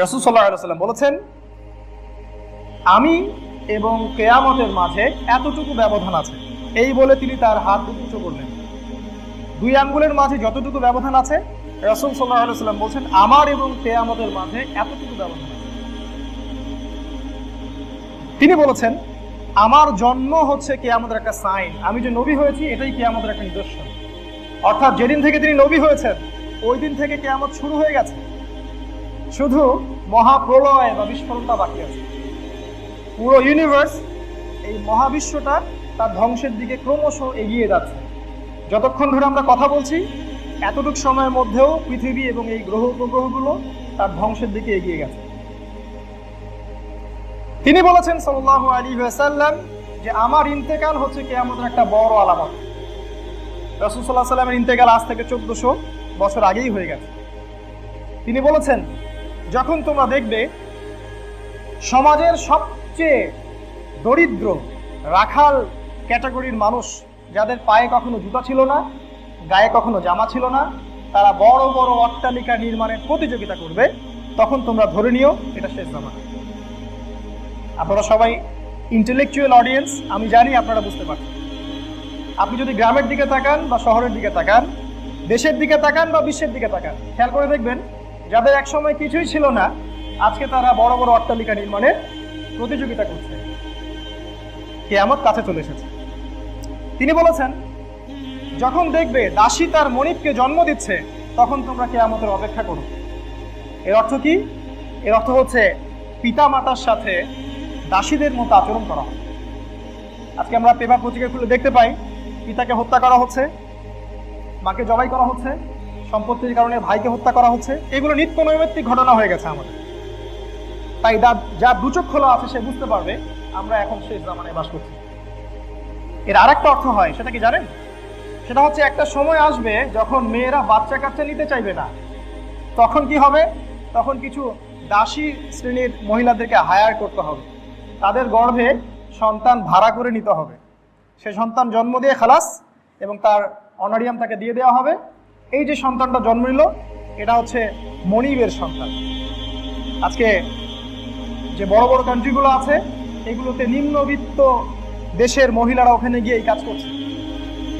রাসূল সাল্লাল্লাহু আলাইহি ওয়াসাল্লাম বলেছেন, আমি এবং কিয়ামতের মাঝে এতটুকু ব্যবধান আছে। এই বলে তিনি তার হাত দুটো উঁচু করলেন। দুই আঙ্গুলের মাঝে যতটুকু ব্যবধান আছে, রাসূল সাল্লাল্লাহু আলাইহি ওয়াসাল্লাম বলছেন, আমার এবং কিয়ামতের মাঝে এতটুকু ব্যবধান আছে। তিনি বলেছেন, আমার জন্ম হচ্ছে কিয়ামতের একটা সাইন। আমি যে নবী হয়েছি এটাই কিয়ামতের একটা নিদর্শন। অর্থাৎ যেদিন থেকে তিনি নবী হয়েছেন ওই দিন থেকে কিয়ামত শুরু হয়ে গেছে, শুধু মহাপ্রলয় বা বিস্ফোরণটা বাকি আছে। পুরো ইউনিভার্স, এই মহাবিশ্বটা তার ধ্বংসের দিকে ক্রমশ এগিয়ে যাচ্ছে। যতক্ষণ ধরে আমরা কথা বলছি এতটুকু সময়ের মধ্যেও পৃথিবী এবং এই গ্রহ উপগ্রহগুলো তার ধ্বংসের দিকে এগিয়ে গেছে। তিনি বলেছেন সাল্লাল্লাহু আলাইহি ওয়াসাল্লাম যে আমার ইন্তেকাল হচ্ছে কিয়ামতের একটা বড় আলামত। রাসূল সাল্লাল্লাহু আলাইহি ওয়াসাল্লামের ইন্তেকাল আজ থেকে 1400 বছর আগেই হয়ে গেছে। তিনি বলেছেন, যখন তোমরা দেখবে সমাজের সবচেয়ে দরিদ্র রাখাল ক্যাটাগরির মানুষ, যাদের পায়ে কখনো জুতা ছিল না, গায়ে কখনো জামা ছিল না, তারা বড় বড় অট্টালিকা নির্মাণের প্রতিযোগিতা করবে, তখন তোমরা ধরে নিও এটা শেষ জামানা। আপনারা সবাই ইন্টেলেকচুয়াল অডিয়েন্স, আমি জানি আপনারা বুঝতে পারছেন। আপনি যদি গ্রামের দিকে তাকান বা শহরের দিকে তাকান, দেশের দিকে তাকান বা বিশ্বের দিকে তাকান, খেয়াল করে দেখবেন যাদের একসময় কিছুই ছিল না আজকে তারা বড় বড় অট্টালিকা নির্মাণের প্রতিযোগিতা করছে। কিয়ামত কাছে চলে এসেছে। তিনি বলেছেন, যখন দেখবে দাসী তার মনিবকে জন্ম দিচ্ছে তখন তোমরা কিয়ামতের অপেক্ষা করো। এর অর্থ কি? এর অর্থ হচ্ছে পিতা মাতার সাথে দাসীদের মতো আচরণ করা হয়। আজকে আমরা পেপার পত্রিকা খুলে দেখতে পাই পিতাকে হত্যা করা হচ্ছে, মাকে জবাই করা হচ্ছে, সম্পত্তির কারণে ভাইকে হত্যা করা হচ্ছে। এগুলো নিত্য নৈমিত্তিক ঘটনা হয়ে গেছে আমাদের। তাই যার দুচোখ খোলা আছে সে বুঝতে পারবে আমরা এখন শেষ জামানায় বাস করছি। এর আরেকটা অর্থ হয়, সেটা কি জানেন? সেটা হচ্ছে একটা সময় আসবে যখন মেয়েরা বাচ্চা কাচ্চা নিতে চাইবে না। তখন কি হবে? তখন কিছু দাসী শ্রেণীর মহিলাদেরকে হায়ার করতে হবে, তাদের গর্ভে সন্তান ভাড়া করে নিতে হবে। সে সন্তান জন্ম দিয়ে খালাস এবং তার অনারিয়াম তাকে দিয়ে দেওয়া হবে। এই যে সন্তানটা জন্ম নিল এটা হচ্ছে মনিবের সন্তান। আজকে যে বড় বড় কান্ট্রিগুলো আছে এগুলোতে নিম্নবিত্ত দেশের মহিলারা ওখানে গিয়ে এই কাজ করছে,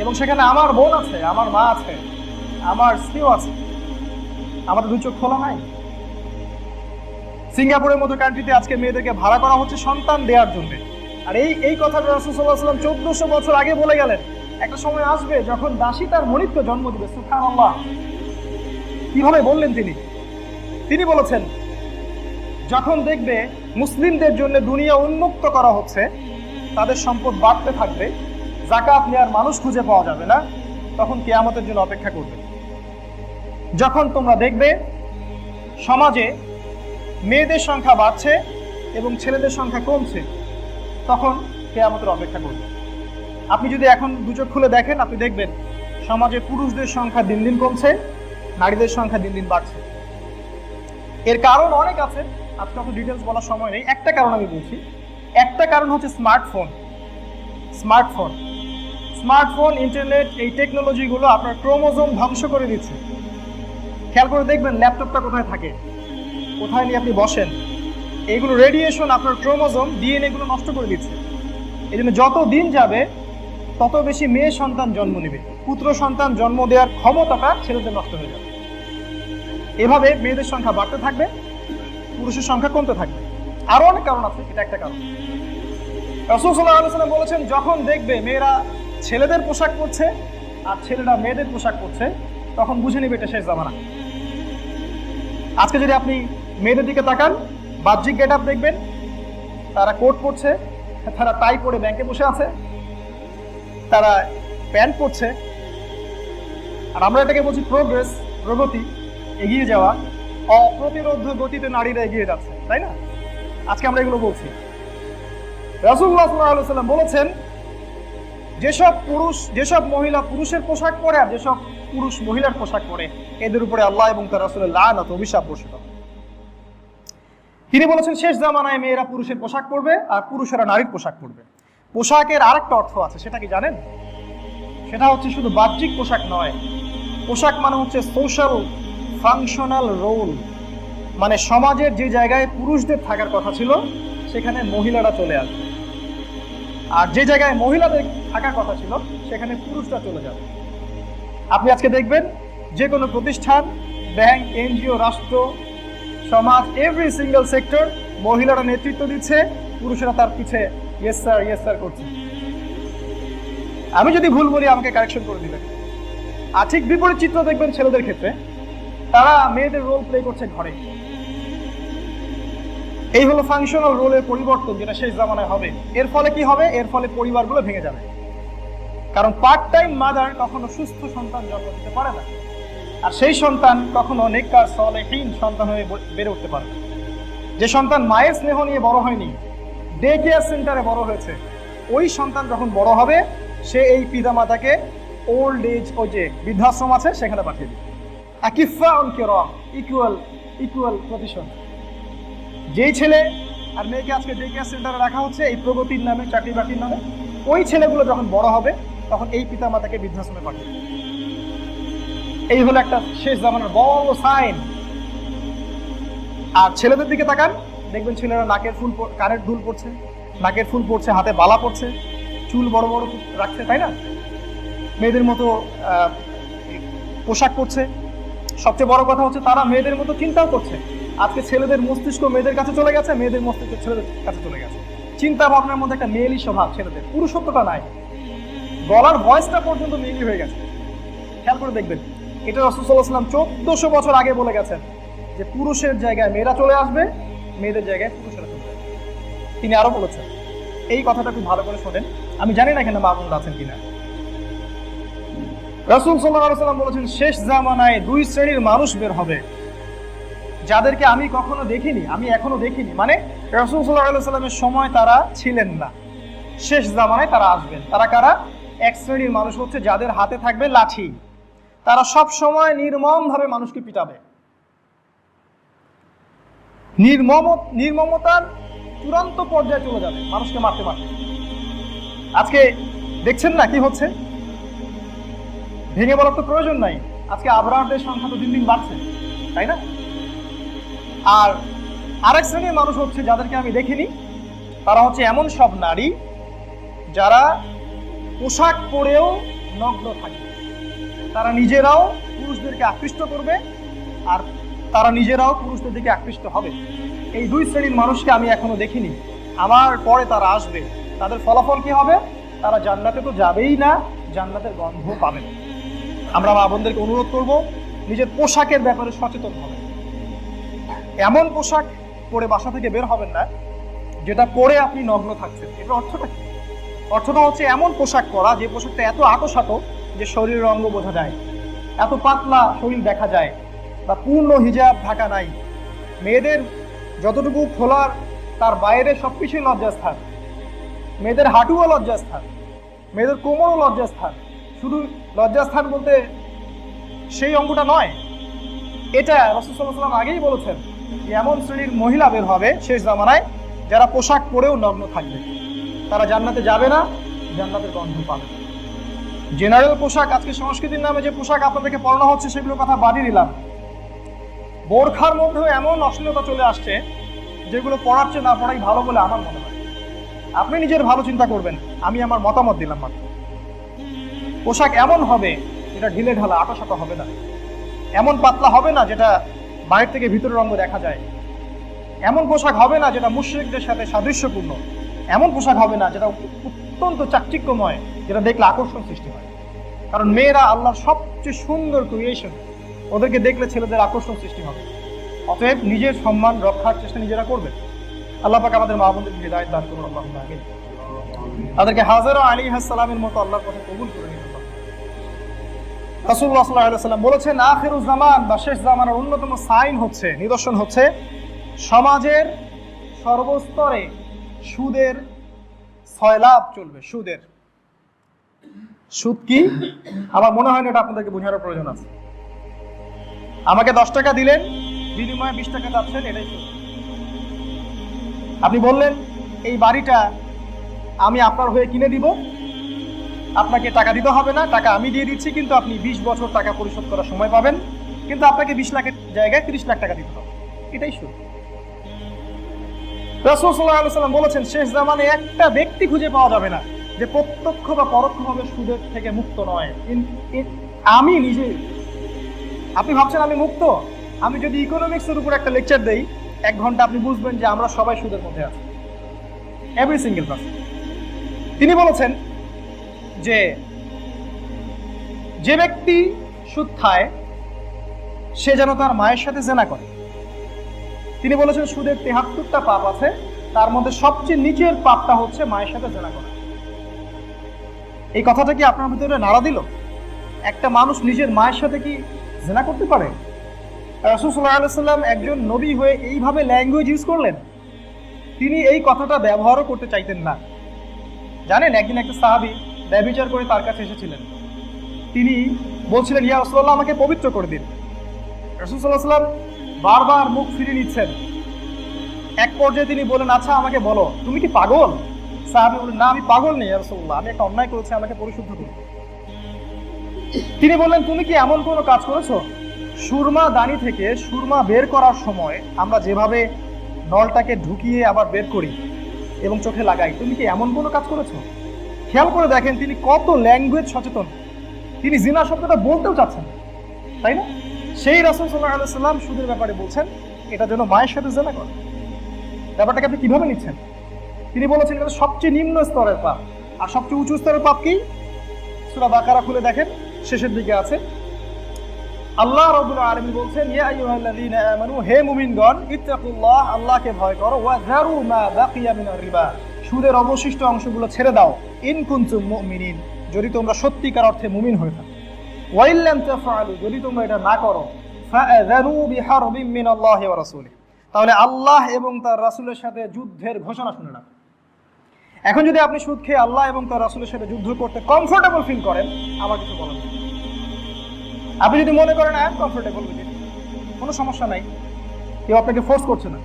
এবং সেখানে আমার বোন আছে, আমার মা আছে, আমার স্ত্রীও আছে। আমাদের দুই চোখ খোলা নাই? সিঙ্গাপুরের মতো কান্ট্রিতে আজকে মেয়েদেরকে ভাড়া করা হচ্ছে সন্তান দেওয়ার জন্য। আর এই কথাটা রাসূল সাল্লাল্লাহু আলাইহি ওয়াসাল্লাম 1400 বছর আগে বলে গেলেন। একটা সময় আসবে যখন দাসী তার মনিবকে জন্ম দিবে। সুবহানাল্লাহ! কিভাবে বললেন তিনি বলেছেন, যখন দেখবে মুসলিমদের জন্য দুনিয়া উন্মুক্ত করা হচ্ছে, তাদের সম্পদ বাড়তে থাকবে, যাকাত নেওয়ার মানুষ খুঁজে পাওয়া যাবে না, তখন কিয়ামতের জন্য অপেক্ষা করবে। যখন তোমরা দেখবে সমাজে মেয়েদের সংখ্যা বাড়ছে এবং ছেলেদের সংখ্যা কমছে, তখন কিয়ামতের অপেক্ষা করবে। আপনি যদি এখন দুচোখ খুলে দেখেন, আপনি দেখবেন সমাজে পুরুষদের সংখ্যা দিন দিন কমছে, নারীদের সংখ্যা দিন দিন বাড়ছে। এর কারণ অনেক আছে, আজকে অত ডিটেলস বলার সময় নেই। একটা কারণ আমি বলছি। একটা কারণ হচ্ছে স্মার্টফোন, ইন্টারনেট, এই টেকনোলজিগুলো আপনার ক্রোমোজোম ধ্বংস করে দিচ্ছে। খেয়াল করে দেখবেন ল্যাপটপটা কোথায় থাকে, কোথায় নিয়ে আপনি বসেন, এইগুলো রেডিয়েশন আপনার ক্রোমোজোম, ডিএনএ গুলো নষ্ট করে দিচ্ছে। এই জন্য যত দিন যাবে তত বেশি মেয়ে সন্তান জন্ম নেবে, পুত্র সন্তান জন্ম দেওয়ার ক্ষমতাটা ছেলেদের নষ্ট হয়ে যাবে। এভাবে মেয়েদের সংখ্যা বাড়তে থাকবে, পুরুষের সংখ্যা কমতে থাকবে। আরো অনেক কারণ আছে, এটা একটা কারণ। রাসূল সাল্লাল্লাহু আলাইহি ওয়াসাল্লাম বলেছেন, যখন দেখবে মেয়েরা ছেলেদের পোশাক পরছে আর ছেলেরা মেয়েদের পোশাক পরছে, তখন বুঝে নেবে এটা শেষ জামানা। আজকে যদি আপনি মেয়েদের দিকে তাকান, বাহ্যিক গেট আপ দেখবেন, তারা কোট পরছে, তারা টাই পরে ব্যাংকে বসে আছে, তারা প্যান্ট পরছে। আর আমরা এটাকে বলছি প্রোগ্রেস, প্রগতি, এগিয়ে যাওয়া। অপ্রতিরোধ্য গতিতে নারীরা এগিয়ে যাচ্ছে, তাই না? আজকে আমরা এগুলো বলছি। রাসূলুল্লাহ সাল্লাল্লাহু আলাইহি ওয়াসাল্লাম বলেছেন, যেসব মহিলা পুরুষের পোশাক পরে আর যেসব পুরুষ মহিলার পোশাক পরে, এদের উপরে আল্লাহ এবং তার রাসূলের লানত, অভিশাপ বর্ষিত হবে। তিনি বলেছেন, শেষ জামানায় মেয়েরা পুরুষের পোশাক পরবে আর পুরুষেরা নারীর পোশাক পরবে। পোশাকের আরেকটা অর্থ আছে, সেটা কি জানেন? সেটা হচ্ছে শুধু বাহ্যিক পোশাক নয়। পোশাক মানে হচ্ছে সোশ্যাল ফাংশনাল রোল। মানে সমাজের যে জায়গায় পুরুষদের থাকার কথা ছিল সেখানে মহিলারা চলে আসবে, আর যে জায়গায় মহিলাদের থাকার কথা ছিল সেখানে পুরুষরা চলে যাবে। আপনি আজকে দেখবেন যে কোনো প্রতিষ্ঠান, ব্যাংক, এনজিও, রাষ্ট্র, সমাজ, এভরি সিঙ্গেল সেক্টর মহিলারা নেতৃত্ব দিচ্ছে, পুরুষেরা তার পিছে ইয়েস স্যার করছে। আমি যদি ভুল বলি আমাকে কারেকশন করে দিবেন। আর ঠিক বিপরীত চিত্র দেখবেন ছেলেদের ক্ষেত্রে, তারা মেয়েদের রোল প্লে করছে ঘরে। এই হলো ফাংশনাল রোলের পরিবর্তন, যেটা শেষ জামানায় হবে। এর ফলে কি হবে? এর ফলে পরিবারগুলো ভেঙে যাবে। কারণ পার্ট টাইম মাদার কখনো সুস্থ সন্তান জন্ম দিতে পারে না, আর সেই সন্তান কখনো নেককার সালেহীন সন্তান হয়ে বেড়ে উঠতে পারে। যে সন্তান মায়ের স্নেহ নিয়ে বড় হয়নি, ডে কেয়ার সেন্টারে বড় হয়েছে, ওই সন্তান যখন বড় হবে সে এই পিতামাতাকে ওল্ড এজ, ওই যে বৃদ্ধাশ্রম আছে সেখানে পাঠিয়ে দিবে। আকিফা অন কিরাম, ইকুয়াল প্রতিশোধ। যেই ছেলে আর মেয়েকে আজকে ডে কেয়ার সেন্টারে রাখা হচ্ছে এই প্রগতির নামে, চাকরি বাকরির নামে, ওই ছেলেগুলো যখন বড় হবে তখন এই পিতামাতাকে বৃদ্ধাশ্রমে পাঠিয়ে দিবে। এই হলো একটা শেষ জামানার বড় সাইন। আর ছেলেদের দিকে তাকান, দেখবেন ছেলেরা নাকের ফুল, কানের দুল পড়ছে, নাকের ফুল পড়ছে, হাতে বালা পড়ছে, চুল বড় বড় রাখছে, তাই না? মেয়েদের মতো পোশাক পরছে। সবচেয়ে বড় কথা হচ্ছে তারা মেয়েদের মতো চিন্তাও করছে। আজকে ছেলেদের মস্তিষ্ক মেয়েদের কাছে চলে গেছে, মেয়েদের মস্তিষ্ক ছেলেদের কাছে চলে গেছে। চিন্তা ভাবনার মধ্যে একটা মেয়েলি স্বভাব ছেলেদের, পুরুষত্বটা নাই। গলার ভয়েসটা পর্যন্ত মেয়েলি হয়ে গেছে। খেয়াল করে দেখবেন, এটা রাসূল সাল্লাল্লাহু আলাইহি ওয়াসাল্লাম 1400 বছর আগে বলে গেছেন যে পুরুষের জায়গায় মেয়েরা চলে আসবে, মেয়েদের জায়গায় পুরুষেরা চলে আসবে। তিনি আরো বলেছেন, এই কথাটা খুব ভালো করে শোনেন। আমি জানি না এখানে মা বোনরা আছেন কিনা। রাসূল সাল্লাল্লাহু আলাইহি ওয়াসাল্লাম বলেছেন, শেষ জামানায় 2 শ্রেণীর মানুষ বের হবে যাদেরকে আমি কখনো দেখিনি, আমি এখনো দেখিনি। মানে রাসূল সাল্লাল্লাহু আলাইহি ওয়াসাল্লামের সময় তারা ছিলেন না, শেষ জামানায় তারা আসবেন। তারা কারা? এক শ্রেণীর মানুষ হচ্ছে যাদের হাতে থাকবে লাঠি। তারা সব সময় নির্মমভাবে মানুষকে পিটাবে, নির্মমতার চূড়ান্ত পর্যায়ে চলে যাবে, মানুষকে মারতে মারতে। আজকে দেখছেন না কি হচ্ছে? ভেঙে বলার তো প্রয়োজন নাই, আজকে আবরারদের সংখ্যা তো দিন দিন বাড়ছে, তাই না? আর আরেক শ্রেণীর মানুষ হচ্ছে যাদেরকে আমি দেখিনি, তারা হচ্ছে এমন সব নারী যারা পোশাক পরেও নগ্ন থাকে। তারা নিজেরাও পুরুষদেরকে আকৃষ্ট করবে আর তারা নিজেরাও পুরুষদের দিকে আকৃষ্ট হবে। এই 2 শ্রেণীর মানুষকে আমি এখনো দেখিনি, আমার পরে তারা আসবে। তাদের ফলাফল কি হবে? তারা জান্নাতে তো যাবেই না, জান্নাতের গন্ধ পাবে না। আমরা মা বোনদেরকে অনুরোধ করব, নিজের পোশাকের ব্যাপারে সচেতন হবে। এমন পোশাক পরে বাসা থেকে বের হবেন না যেটা পরে আপনি নগ্ন থাকছেন। এর অর্থটা কি? অর্থটা হচ্ছে এমন পোশাক পরা যে পোশাকটা এত আঁটো যে শরীরের অঙ্গ বোঝা যায়, এত পাতলা শরীর দেখা যায়, বা পূর্ণ হিজাব ঢাকা নাই। মেয়েদের যতটুকু খোলার তার বাইরে সবকিছুই লজ্জাস্থান। মেয়েদের হাঁটুও লজ্জাস্থান, মেয়েদের কোমরও লজ্জাস্থান। শুধু লজ্জাস্থান বলতে সেই অঙ্গটা নয়, এটা রাসূল সাল্লাল্লাহু আলাইহি ওয়াসাল্লাম আগেই বলেছেন যে এমন শ্রেণীর মহিলা বের হবে শেষ জামানায় যারা পোশাক পরেও নগ্ন থাকবে। তারা জান্নাতে যাবে না, জান্নাতের গন্ধ পাবে। জেনারেল পোশাক, আজকে সংস্কৃতির নামে যে পোশাক আপনাদেরকে পরানো হচ্ছে সেগুলোর কথা বাদই দিলাম। বোরখার মধ্যেও এমন অশ্লীলতা চলে আসছে যেগুলো পড়ার চেয়ে না পড়াই ভালো বলে আমার মনে হয়। আপনি নিজের ভালো চিন্তা করবেন, আমি আমার মতামত দিলাম মাত্র। পোশাক এমন হবে যেটা ঢিলে ঢালা, আঁটাসাঁটা হবে না, এমন পাতলা হবে না যেটা বাইরে থেকে ভিতরের অঙ্গ দেখা যায়, এমন পোশাক হবে না যেটা মুশরিকদের সাথে সাদৃশ্যপূর্ণ, এমন পোশাক হবে না যেটা অত্যন্ত চাকচিক্যময়, যেটা দেখলে আকর্ষণ সৃষ্টি হয়। কারণ মেয়েরা আল্লাহর সবচেয়ে সুন্দর ক্রিয়েশন, ওদেরকে দেখলে ছেলেদের আকর্ষণ সৃষ্টি হবে। অতএব নিজের সম্মান রক্ষার চেষ্টা নিজেরা করবে। আল্লাহ পাক আমাদের মা বোনদের হিদায়াত দান করুন, আল্লাহুম্মা আমিন। তাদেরকে হাজেরা আলাইহিস সালামের মতো আল্লাহর কথা কবুল করে নিন। রাসূলুল্লাহ সাল্লাল্লাহু আলাইহি ওয়াসাল্লাম বলেছেন, আখিরুজ জামান বা শেষ জামানার অন্যতম সাইন হচ্ছে, নিদর্শন হচ্ছে, সমাজের সর্বস্তরে সুদের সয়লাভ চলবে। সুদ কি? আমার মনে হয় না এটা আপনাদেরকে বোঝানোর প্রয়োজন আছে। আমাকে 10 টাকা দিলেন, বিনিময়ে 20 টাকা যাচ্ছেন, এটাই সুদ। আপনি বললেন এই বাড়িটা আমি আপনার হয়ে কিনে দিব, আপনাকে টাকা দিতে হবে না, টাকা আমি দিয়ে দিচ্ছি, কিন্তু আপনি 20 বছর টাকা পরিশোধ করার সময় পাবেন, কিন্তু আপনাকে 20 লাখের জায়গায় 30 লাখ টাকা দিতে হবে। এটাই সুদ। রাসূল সাল্লাল্লাহু আলাইহি ওয়াসাল্লাম বলেছেন শেষ জামানে একটা ব্যক্তি খুঁজে পাওয়া যাবে না যে প্রত্যক্ষ বা পরোক্ষভাবে সুদের থেকে মুক্ত নয়। আমি নিজে, আপনি ভাবছেন আমি মুক্ত? আমি যদি ইকোনমিক্সের উপর একটা লেকচার দেই 1 ঘন্টা, আপনি বুঝবেন যে আমরা সবাই সুদের মধ্যে আছি, এভরি সিঙ্গেল পারসন। তিনি বলেছেন যে ব্যক্তি সুদ খায় সে যেন তার মায়ের সাথে জেনা করে। তিনি বলেছেন সুদের 73টা পাপ আছে, তার মধ্যে সবচেয়ে নিচের পাপটা হচ্ছে মায়ের সাথে জেনা করা। এই কথাটা কি আপনার ভিতরে নাড়া দিল? একটা মানুষ নিজের মায়ের সাথে কি জেনা করতে পারে? রাসূল সাল্লাল্লাহু আলাইহি ওয়াসাল্লাম একজন নবী হয়ে এইভাবে ল্যাঙ্গুয়েজ ইউজ করলেন। তিনি এই কথাটা ব্যবহারও করতে চাইতেন না। জানেন, একদিন একটা সাহাবী ব্যভিচার করে তার কাছে এসেছিলেন। তিনি বলছিলেন, ইয়া রাসূলুল্লাহ, আমাকে পবিত্র করে দিন। রাসূল সাল্লাল্লাহু আলাইহি ওয়াসাল্লাম বারবার মুখ ফিরিয়ে নিচ্ছেন। এক পর্যায়ে তিনি বলেন, আচ্ছা আমাকে বলো, তুমি কি পাগল? সাহাবী বলেন, না আমি পাগল নেই ইয়া রাসূলুল্লাহ, আমি একটা অন্যায় করেছি, আমাকে পরিশুদ্ধ করুন। তিনি বললেন, তুমি কি এমন কোনো কাজ করেছো? সুরমা দানি থেকে সুরমা বের করার সময় আমরা যেভাবে নলটাকে ঢুকিয়ে আবার বের করি এবং চোখে লাগাই, তুমি কি এমন কোনো কাজ করেছো? খেয়াল করে দেখেন তিনি কত ল্যাঙ্গুয়েজ সচেতন। তিনি জিনা শব্দটা বলতেও চাচ্ছেন, তাই না? সেই রাসূল সাল্লাল্লাহু আলাইহি ওয়াসাল্লাম সুদের ব্যাপারে বলছেন এটা যেন মায়ের সাথে জেনা করে। ব্যাপারটাকে আপনি কিভাবে নিচ্ছেন? তিনি বলেছেন এটা সবচেয়ে নিম্ন স্তরের পাপ। আর সবচেয়ে উঁচু স্তরের পাপ কি? সূরা বাকারা খুলে দেখেন, শেষের দিকে আছে, আল্লাহ রাব্বুল আলামিন বলছেন, ইয়া আইয়ুহাল্লাযীনা আমানু, হে মুমিনগণ, ইত্তাকুল্লাহ, আল্লাহকে ভয় করো, ওয়া যারু মা বাকিয়া মিনার রিবা, সুদের অবশিষ্ট অংশগুলো ছেড়ে দাও, ইন কুনতুম মুমিনিন, যদি তোমরা সত্যিকার অর্থে মুমিন হয়ে থাকো। ওয়া ইল্লাম তাফআলু, যদি তোমরা এটা না করো, ফাআযানু বিহারবিন মিনাল্লাহি ওয়া রাসূলিহি, তাহলে আল্লাহ এবং তার রাসূলের সাথে যুদ্ধের ঘোষণা শুনে নাও। এখন যদি আপনি সুদ খেয়ে আল্লাহ এবং তার রাসূলের সাথে যুদ্ধ করতে কমফোর্টেবল ফিল করেন, আমার কিছু বলার নেই। আপনি যদি মনে করেন I am comfortable with it, কোনো সমস্যা নাই, কেউ আপনাকে ফোর্স করছে না।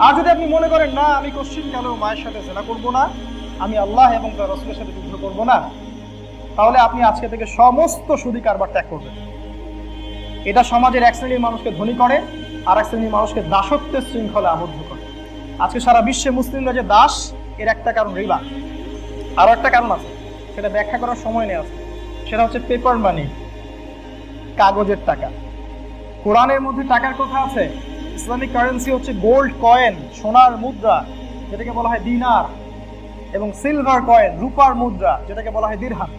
আর যদি আপনি মনে করেন না, আমি কোশ্চিন কালেও মায়ের সাথে জেনা করব না, আমি আল্লাহ এবং তার রাসূলের সাথে যুদ্ধ করব না, তাহলে আপনি আজকে থেকে সমস্ত সুদী কারবার ত্যাগ করবেন। এটা সমাজের এক শ্রেণীর মানুষকে ধনী করে, আর এক শ্রেণীর মানুষকে দাসত্বের শৃঙ্খলে আবদ্ধ করে। আজকে সারা বিশ্বে মুসলিমরা যে দাস, এর একটা কারণ রিবা। আরও একটা কারণ আছে, সেটা ব্যাখ্যা করার সময় নেই আছে, সেটা হচ্ছে পেপার মানি, কাগজের টাকা। কোরআনের মধ্যে টাকার কথা আছে। ইসলামিক কারেন্সি হচ্ছে গোল্ড কয়েন, সোনার মুদ্রা যেটাকে বলা হয় দিনার, এবং সিলভার কয়েন, রূপার মুদ্রা যেটাকে বলা হয় দিরহাম।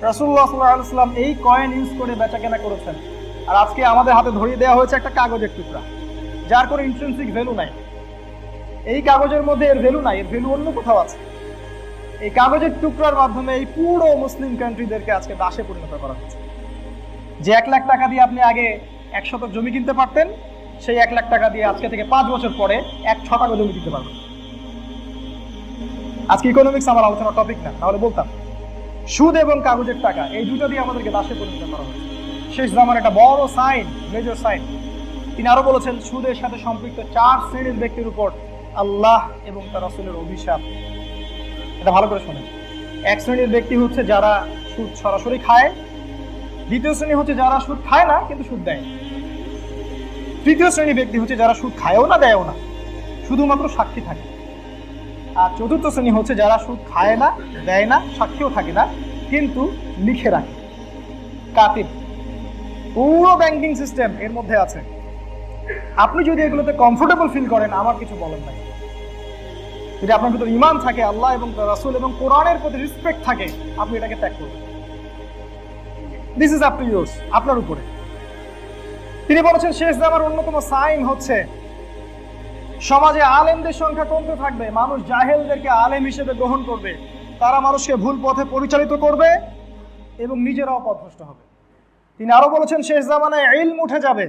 রাসূলুল্লাহ সাল্লাল্লাহু আলাইহি ওয়াসাল্লাম এই কয়েন ইউজ করে বেচাকেনা করেছেন। আর আজকে আমাদের হাতে ধরিয়ে দেওয়া হয়েছে একটা কাগজের টুকরা, যার কোনো ইন্ট্রিনসিক ভ্যালু নাই। এই কাগজের মধ্যে এর ভ্যালু নাই, এর ভ্যালু অন্য কোথাও আছে। এই কাগজের টুকরার মাধ্যমে এই পুরো মুসলিম কান্ট্রিদেরকে আজকে দাসে পরিণত করা হচ্ছে। যে 1 লাখ টাকা দিয়ে আপনি আগে 1 শতক জমি কিনতে পারতেন, সেই 1 লাখ টাকা দিয়ে আজকে থেকে 5 বছর পরে 1 শতক জমি কিনতে পারবেন। আজকে ইকোনমিক্স আমার আলোচনার টপিক না, তাহলে বলতাম সুদ এবং কাগজের টাকা, এই দুটো দিয়ে আমাদেরকে দাসে পরিণত করা হচ্ছে। শেষ জামার একটা বড় সাইন, মেজর সাইন। তিনি আরো বলেছেন সুদের সাথে সম্পৃক্ত 4 শ্রেণীর ব্যক্তির উপর আল্লাহ এবং তার রাসূলের অভিশাপ। এটা ভালো করে শুনেন। 1 শ্রেণীর ব্যক্তি হচ্ছে যারা সুদ সরাসরি খায়, দ্বিতীয় শ্রেণী হচ্ছে যারা সুদ খায় না কিন্তু সুদ দেয়, তৃতীয় শ্রেণীর ব্যক্তি হচ্ছে যারা সুদ খায়ও না দেয়ও না, শুধুমাত্র সাক্ষী থাকে, আর চতুর্থ শ্রেণী হচ্ছে যারা সুদ খায় না, দেয় না, সাক্ষীও থাকে না, কিন্তু লিখে রাখে, কাতিব। পুরো ব্যাংকিং সিস্টেম এর মধ্যে আছে। আপনি যদি এগুলোতে কমফোর্টেবল ফিল করেন, আমার কিছু বলার নাই। যদি আপনার ভিতরে ঈমান থাকে, আল্লাহ এবং তার রাসূল এবং কোরআনের প্রতি রেসপেক্ট থাকে, আপনি এটাকে ত্যাগ করবেন। This is up to your, আপনার উপরে। তিনি বলেছেন শেষ জামার অন্যতম সাইন হচ্ছে সমাজে আলেমদের সংখ্যা কমতে থাকবে, মানুষ জাহেলদেরকে আলেম হিসেবে গ্রহণ করবে, তারা মানুষকে ভুল পথে পরিচালিত করবে এবং নিজেরাও পথভ্রষ্ট হবে। তিনি আরো বলেছেন শেষ জামানায় ইলম উঠে যাবে,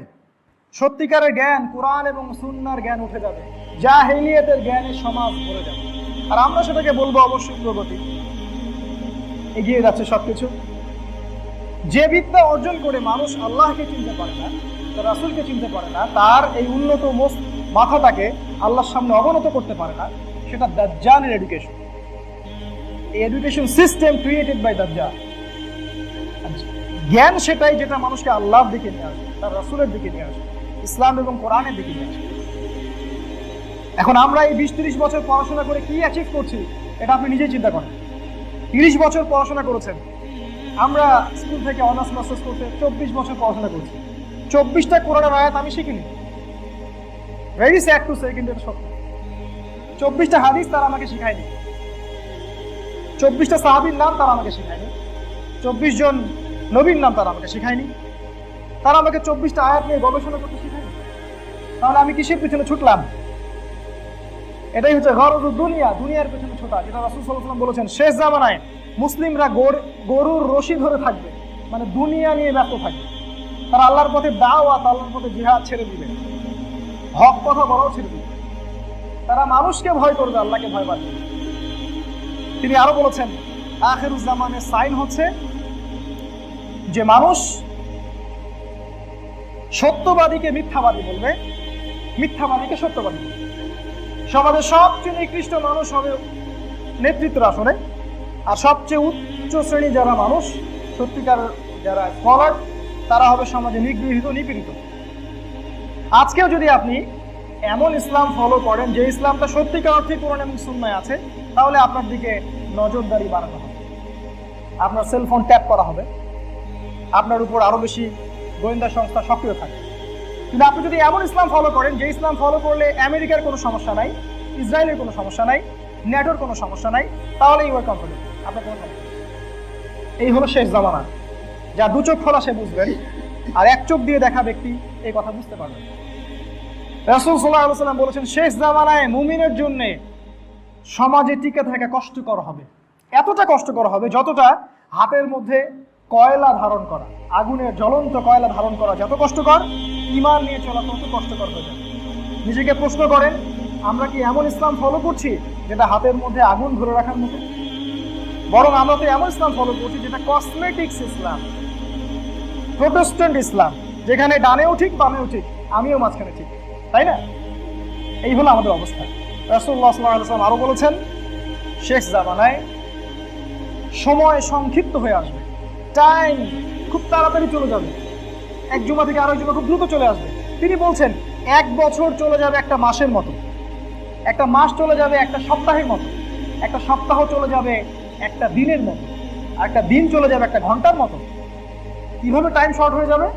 সত্যিকারের জ্ঞান, কোরআন এবং সুন্নাহর জ্ঞান উঠে যাবে, জাহেলিয়াতের জ্ঞানে সমাজ ভরে যাবে। আর আমরা সেটাকে বলবো অবশ্যই প্রগতি, এগিয়ে যাচ্ছে সবকিছু। যে বিদ্যা অর্জন করে মানুষ আল্লাহকে চিনতে পারে না, তার রাসূলকে চিনতে পারে না, তার এই উন্নত মাথাটাকে আল্লাহর সামনে অবনত করতে পারে না, সেটা দাজ্জালের এডুকেশন। এই এডুকেশন সিস্টেম ক্রিয়েটেড বাই দাজ্জাল। জ্ঞান সেটাই যেটা মানুষকে আল্লাহর দিকে নিয়ে আসে, তার রাসূলের দিকে নিয়ে আসে। ইসলাম এবং কোরআনের দিকে নিয়ে আসবে। এখন আমরা এই 20-30 বছর পড়াশোনা করে কি অ্যাচিভ করছি এটা আপনি নিজেই চিন্তা করেন। 30 বছর পড়াশোনা করেছেন, আমরা স্কুল থেকে অনার্স মাস্টার্স করতে 24 বছর পড়াশোনা করছি। 24টা কোরআনের আয়াত আমি শিখিনি। ভেরি স্যাড টু সে, কিন্তু এটা সত্য। 24টা হাদিস তারা আমাকে শিখায়নি, 24টা সাহাবীর নাম তারা আমাকে শিখায়নি, 24 জন নবীর নাম তারা আমাকে শিখায়নি, তারা আমাকে 24টা আয়াত নিয়ে গবেষণা করতে শিখায়নি। তাহলে আমি কিসের পিছনে ছুটলাম? এটাই হচ্ছে গরজুদ দুনিয়া, দুনিয়ার পেছনে ছোটা, যেটা রাসূল সাল্লাল্লাহু আলাইহি ওয়াসাল্লাম বলেছেন শেষ জামানায় মুসলিমরা গরুর রশি ধরে থাকবে, মানে দুনিয়া নিয়ে ব্যস্ত থাকবে। তারা আল্লাহর পথে দাওয়াত, আল্লাহর পথে জিহাদ ছেড়ে দিবে, হক কথা বলাও ছেড়ে দিবে। তারা মানুষকে ভয় করবে, আল্লাহকে ভয় পাবে। তিনি আরো বলেছেন আখিরুজ জামানের সাইন হচ্ছে যে মানুষ সত্যবাদীকে মিথ্যাবাদী বলবে, মিথ্যাবাদীকে সত্যবাদী বলবে। সমাজের সবচেয়ে নিকৃষ্ট মানুষ হবে নেতৃত্বের আসনে, আর সবচেয়ে উচ্চ শ্রেণী যারা মানুষ, সত্যিকার যারা স্কলার, তারা হবে সমাজে নিগৃহীত, নিপীড়িত। আজকেও যদি আপনি এমন ইসলাম ফলো করেন যে ইসলামটা সত্যিকার অর্থে কোরআন এবং সুন্নায় আছে, তাহলে আপনার দিকে নজরদারি বাড়ানো হবে, আপনার সেলফোন ট্যাপ করা হবে, আপনার উপর আরো বেশি গোয়েন্দা সংস্থা সক্রিয় থাকবে। কিন্তু আপনি যদি এমন ইসলাম ফলো করেন যে ইসলাম ফলো করলে আমেরিকার কোনো সমস্যা নাই, ইসরায়েলের কোনো সমস্যা নাই, নেটোর কোনো সমস্যা নাই, তাহলে ইউ আর কমফোর্টেবল, আপনার কোনো সমস্যা। এই হলো শেষ জামানা। যা দু চোখ খোলা সে বুঝবেন, আর এক চোখ দিয়ে দেখা ব্যক্তি এই কথা বুঝতে পারবেন। রাসূল সাল্লাল্লাহু আলাইহি ওয়াসাল্লাম বলেছেন শেষ জামানায় মুমিনের জন্য সমাজে টিকে থাকা কষ্টকর হবে, এতটা কষ্টকর হবে যতটা হাতের মধ্যে কয়লা ধারণ করা, আগুনের জ্বলন্ত কয়লা ধারণ করা যত কষ্টকর, ঈমান নিয়ে চলা তত কষ্টকর হয়ে যাবে। নিজেকে প্রশ্ন করেন, আমরা কি এমন ইসলাম ফলো করছি যেটা হাতের মধ্যে আগুন ধরে রাখার মতো? বরং আমরা তো এমন ইসলাম ফলো করছি যেটা কসমেটিক্স ইসলাম, প্রোটেস্ট্যান্ট ইসলাম, যেখানে ডানেও ঠিক বামেও ঠিক, আমিও মাঝখানে ঠিক, তাই না? এই হলো আমাদের অবস্থা। রাসূলুল্লাহ সাল্লাল্লাহু আলাইহি ওয়াসাল্লাম আরো বলেছেন শেষ জামানায় সময় সংক্ষিপ্ত হয়ে আসবে, টাইম খুব তাড়াতাড়ি চলে যাবে, এক জুমা থেকে আরেক জুমা খুব দ্রুত চলে আসবে। তিনি বলছেন 1 বছর চলে যাবে একটা মাসের মতো, একটা মাস চলে যাবে একটা সপ্তাহের মতো, একটা সপ্তাহ চলে যাবে একটা দিনের মতো, আর একটা দিন চলে যাবে একটা ঘন্টার মতো। কিভাবে টাইম শর্ট হয়ে যাবে?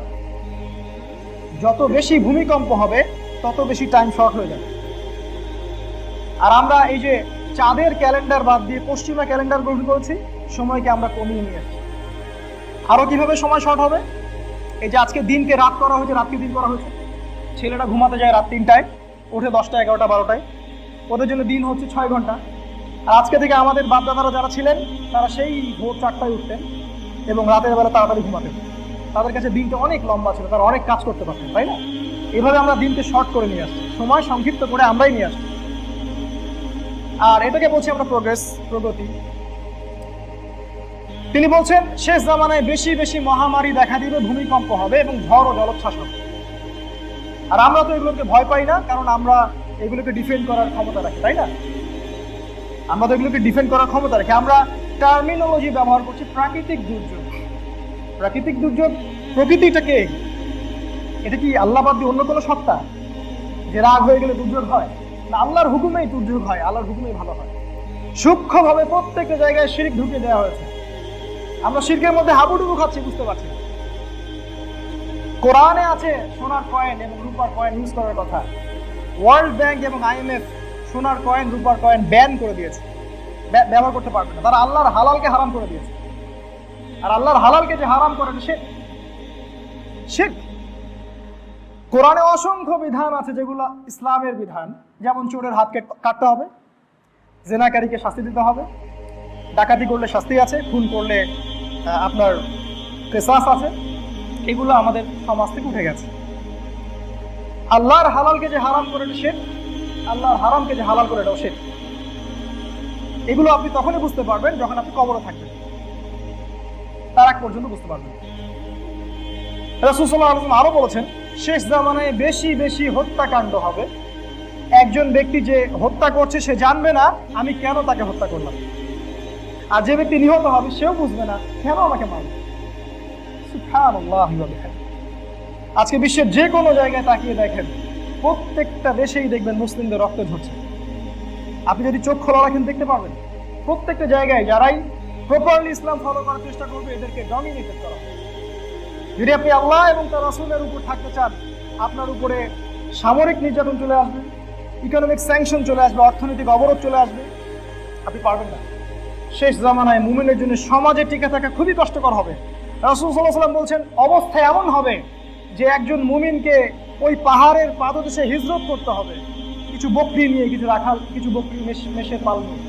যত বেশি ভূমিকম্প হবে তত বেশি টাইম শর্ট হয়ে যাবে। আর আমরা এই যে চাঁদের ক্যালেন্ডার বাদ দিয়ে পশ্চিমা ক্যালেন্ডার গ্রহণ করেছি, সময়কে আমরা কমিয়ে নিয়ে আসছি। আরো কিভাবে সময় শর্ট হবে? এই যে আজকে দিনকে রাত করা হয়েছে, রাতকে দিন করা হয়েছে। ছেলেরা ঘুমাতে যায় রাত 3টায়, ওঠে 10টা, 11টা, 12টায়, ওদের জন্য দিন হচ্ছে 6 ঘন্টা। আর আজকে থেকে আমাদের বাপদাদারা যারা ছিলেন তারা সেই ভোর 4টায় উঠতেন এবং রাতের বেলা তাড়াতাড়ি ঘুমাতেন। তাদের কাছে দিনটা অনেক লম্বা ছিল, তারা অনেক কাজ করতে পারতেন, তাই না? এভাবে আমরা দিনকে শর্ট করে নিয়ে আসছি, সময় সংক্ষিপ্ত করে আমরাই নিয়ে আসছি। আর এটাকে বলছি আমরা প্রগতি। তিনি বলছেন শেষ জামানায় বেশি বেশি মহামারী দেখা দিবে, ভূমিকম্প হবে এবং ঝড় ও জলোচ্ছ্বাস হবে। আর আমরা তো এগুলোকে ভয় পাই না, কারণ আমরা এগুলোকে ডিফেন্ড করার ক্ষমতা রাখি, তাই না? আমরা তো এগুলোকে ডিফেন্ড করার ক্ষমতা রাখি। আমরা টার্মিনোলজি ব্যবহার করছি প্রাকৃতিক দুর্যোগ। প্রাকৃতিক দুর্যোগ, প্রকৃতিটাকে, এটা কি আল্লাহ বাদ দিয়ে অন্য কোনো সত্তা যে রাগ হয়ে গেলে দুর্যোগ হয়? না, আল্লাহর হুকুমেই দুর্যোগ হয়, আল্লাহর হুকুমেই ভালো হয়। সূক্ষ্মভাবে প্রত্যেকটা জায়গায় শিরক ঢুকিয়ে দেওয়া হয়েছে। আমরা শিরকের মধ্যে হাবুডুবু খাচ্ছি, বুঝতে পারছি না। কোরআনে আছে সোনার কয়েন এবং রূপার কয়েন ইউজ করার কথা। ওয়ার্ল্ড ব্যাংক এবং IMF সোনার কয়েন, রূপার কয়েন ব্যান করে দিয়েছে, ব্যবহার করতে পারবে না। তারা আল্লাহর হালালকে হারাম করে দিয়েছে। আর আল্লাহর হালালকে যে হারাম করে শিরক। কোরআনে অসংখ্য বিধান আছে যেগুলো ইসলামের বিধান, যেমন চোরের হাত কাটতে হবে, জেনাকারীকে শাস্তি দিতে হবে, ডাকাতি করলে শাস্তি আছে, খুন করলে আপনার কিসাস আছে। এগুলো আমাদের সমাজ থেকে উঠে গেছে। আল্লাহর হালালকে যে হারাম করে এটা শিরক, আল্লাহর হারামকে যে হালাল করে এটাও শিরক। এগুলো আপনি তখনই বুঝতে পারবেন যখন আপনি কবরে থাকবেন, তার আগ পর্যন্ত বুঝতে পারবেন। রাসূল সাল্লাল্লাহু আলাইহি ওয়াসাল্লাম আরো বলেছেন শেষ জামানায় বেশি বেশি হত্যাকাণ্ড হবে। একজন ব্যক্তি যে হত্যা করছে সে জানবে না আমি কেন তাকে হত্যা করলাম, আর যে ব্যক্তি নিহত হবে সেও বুঝবে না কেন আমাকে মারল। সুবহানাল্লাহি ওয়া বিহামদিহি। আজকে বিশ্বের যে কোনো জায়গায় তাকিয়ে দেখেন, প্রত্যেকটা দেশেই দেখবেন মুসলিমদের রক্ত ঝরছে। আপনি যদি চোখ খোলা রাখেন দেখতে পারবেন প্রত্যেকটা জায়গায় যারাই প্রপারলি ইসলাম ফলো করার চেষ্টা করবে এদেরকে ডমিনেটেড করা। যদি আপনি আল্লাহ এবং তার রাসূলের উপর থাকতে চান, আপনার উপরে সামরিক নির্যাতন চলে আসবে, ইকোনমিক স্যাংশন চলে আসবে, অর্থনৈতিক অবরোধ চলে আসবে, আপনি পারবেন না। শেষ জামানায় মুমিনের জন্য সমাজে টিকে থাকা খুবই কষ্টকর হবে। রাসূল সাল্লাল্লাহু আলাইহি ওয়াসাল্লাম বলছেন, অবস্থা এমন হবে যে একজন মুমিনকে ওই পাহাড়ের পাদদেশে হিজরত করতে হবে, কিছু বকরি নিয়ে, কিছু রাখাল, কিছু বকরি মেষের পাল নিয়ে,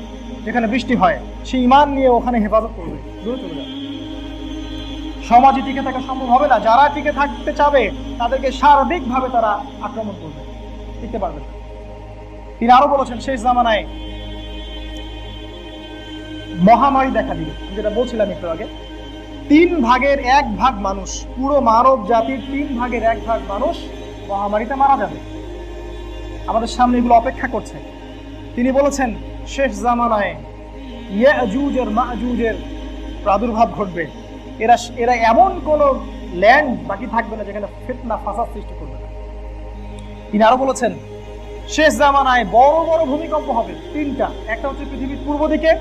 যেখানে বৃষ্টি হয়, সে ঈমান নিয়ে ওখানে হেফাজত করবে, দূরে চলে যাবে। সমাজে টিকে থাকা সম্ভব হবে না। যারা টিকে থাকতে চাবে তাদেরকে সার্বিকভাবে তারা আক্রমণ করবে, টিকতে পারবে না। তিনি আরো বলেছেন, শেষ জামানায় মহামারী দেখা দিবে। যেটা বলছিলাম একটু আগে, 1/3 মানুষ, পুরো মানব জাতির 1/3 মানুষ মহামারীতে মারা যাবে। আমাদের সামনে এগুলো অপেক্ষা করছে। তিনি বলেছেন, শেষ জামানায় ইয়াজুজ আর মাজুজের প্রাদুর্ভাব ঘটবে। এরা এমন কোন ল্যান্ড বাকি থাকবে না যেখানে ফিতনা ফাসাদ সৃষ্টি করবে না। তিনি আরো বলেছেন, শেষ জামানায় বড় বড় ভূমিকম্প হবে 3টা। একটা হচ্ছে পৃথিবীর পূর্ব দিকে,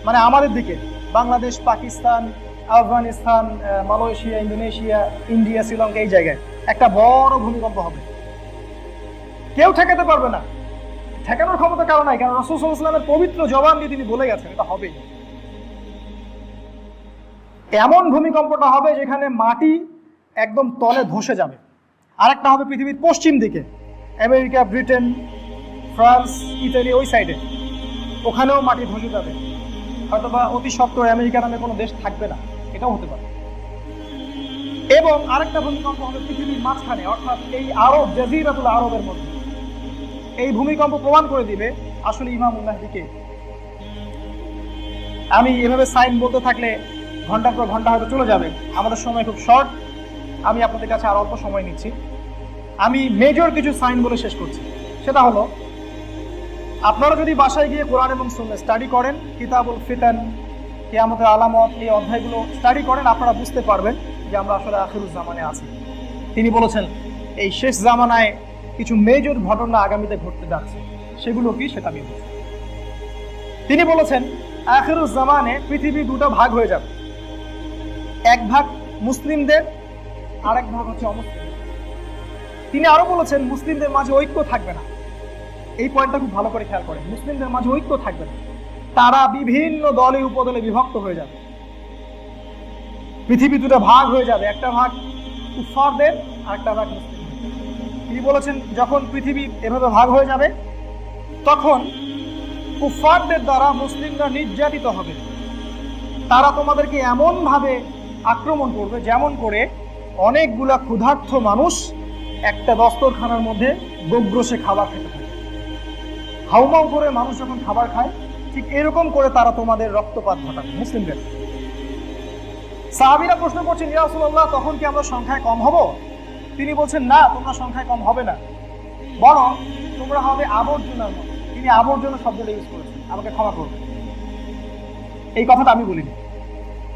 মানে আমাদের দিকে, Bangladesh, Pakistan, Afghanistan, Malaysia, Indonesia, India, Sri Lanka, এই জায়গায় একটা বড় ভূমিকম্প হবে। কেউ ঠেকাতে পারবে না, ঠেকানোর ক্ষমতা কারণ নাই, কারণ রাসূল সাল্লাল্লাহু আলাইহি ওয়াসাল্লামের পবিত্র জবান দিয়ে তিনি বলে গেছেন এটা হবেই। এমন ভূমিকম্পটা হবে যেখানে মাটি একদম তলে ধসে যাবে। আরেকটা হবে পৃথিবীর পশ্চিম দিকে, আমেরিকা, ব্রিটেন, ফ্রান্স, ইতালি, ওই সাইডে, ওখানেও মাটি ধসে যাবে। হয়তোবা অতি সত্বর আমেরিকা নামে কোনো দেশ থাকবে না, এটাও হতে পারে। এবং আরেকটা ভূমিকম্প হবে পৃথিবীর মাঝখানে, অর্থাৎ এই আরব, জাজিরাতুল আরবের মধ্যে। এই ভূমিকম্প প্রমাণ করে দিবে আসলে ইমামুল মাহদী কে। আমি এভাবে সাইন বলতে থাকলে ঘন্টার পর ঘন্টা হয়তো চলে যাবে, আমাদের সময় খুব শর্ট। আমি আপনাদের কাছে আর অল্প সময় নিচ্ছি। আমি মেজর কিছু সাইন বলে শেষ করছি। সেটা হলো, আপনারা যদি বাসায় গিয়ে কোরআন এবং সুন্নাহ স্টাডি করেন, কিতাবুল ফিতান, কিয়ামতের আলামত, এই অধ্যায়গুলো স্টাডি করেন, আপনারা বুঝতে পারবেন যে আমরা আসলে আখিরুজ জামানে আছি। তিনি বলেছেন, এই শেষ জামানায় কিছু মেজর ঘটনা আগামীতে ঘটতে যাচ্ছে। সেগুলো কি সেটা আমি বলছি। তিনি বলেছেন, আখিরুজ জামানে পৃথিবী 2টা ভাগ হয়ে যাবে। এক ভাগ মুসলিমদের, আরেক ভাগ হচ্ছে অমুসলিমদের। তিনি আরো বলেছেন, মুসলিমদের মাঝে ঐক্য থাকবে না। এই পয়েন্টটা খুব ভালো করে খেয়াল করেন, মুসলিমদের মাঝে ঐক্য থাকবে না, তারা বিভিন্ন দলে উপদলে বিভক্ত হয়ে যাবে। পৃথিবী 2টা ভাগ হয়ে যাবে, একটা ভাগ কুফফারদের, আরেকটা ভাগ মুসলিমদের। তিনি বলেছেন, যখন পৃথিবী এভাবে ভাগ হয়ে যাবে তখন কুফফারদের দ্বারা মুসলিমরা নির্যাতিত হবে। তারা তোমাদেরকে এমন ভাবে আক্রমণ করবে যেমন করে অনেকগুলা ক্ষুধার্ত মানুষ একটা দস্তরখানার মধ্যে গোগ্রসে খাবার খেতে থাকে। হাউমাউ করে মানুষ যখন খাবার খায়, ঠিক এরকম করে তারা তোমাদের রক্তপাত ঘটাবে মুসলিমদের। সাহাবীরা প্রশ্ন করছেন, ইয়া রাসূলুল্লাহ, তখন কি আমরা সংখ্যায় কম হব? তিনি বলছেন, না, তোমরা সংখ্যায় কম হবে না, বরং তোমরা হবে আবর্জনার মতো। তিনি আবর্জনা শব্দটা ইউজ করেছেন, আমাকে ক্ষমা করবেন, এই কথাটা আমি বলিনি।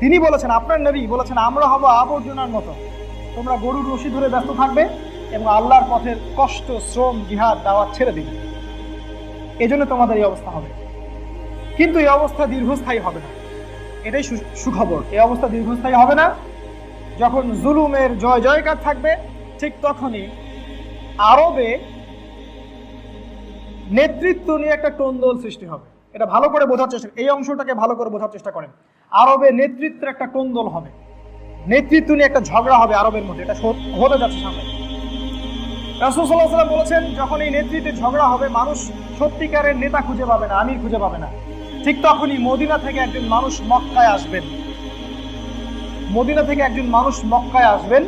তিনি বলেছেন, আপনার নবী বলেছেন, আমরা হব আবর্জনার মতো। তোমরা গরুর রশি ধরে ব্যস্ত থাকবে এবং আল্লাহর পথের কষ্ট, শ্রম, জিহাদ, দাওয়াত ছেড়ে দিবে। এজন্য তোমাদের এই অবস্থা হবে। কিন্তু এই অবস্থা দীর্ঘস্থায়ী হবে না, এটাই সুখবর। এই অবস্থা দীর্ঘস্থায়ী হবে না। যখন জুলুমের জয় জয়কার থাকবে, ঠিক তখনই আরবে নেতৃত্ব নিয়ে একটা কোন্দল সৃষ্টি হবে। এটা ভালো করে বোঝার চেষ্টা, এই অংশটাকে ভালো করে বোঝার চেষ্টা করেন। আরবে নেতৃত্বের একটা কোন্দল হবে, নেতৃত্ব নিয়ে একটা ঝগড়া হবে আরবের মধ্যে। এটা হতে যাচ্ছে সামনে। রাসূল সাল্লাল্লাহু আলাইহি ওয়াসাল্লাম বলেছেন, যখন এই নেতৃত্বের ঝগড়া হবে, মানুষ সত্যিকারের নেতা খুঁজে পাবে না, আমির খুঁজে পাবে না। ঠিক তখনই মদিনা থেকে একজন মানুষ মক্কায় আসবেন। মদিনা থেকে একজন মানুষ মক্কায় আসবেন,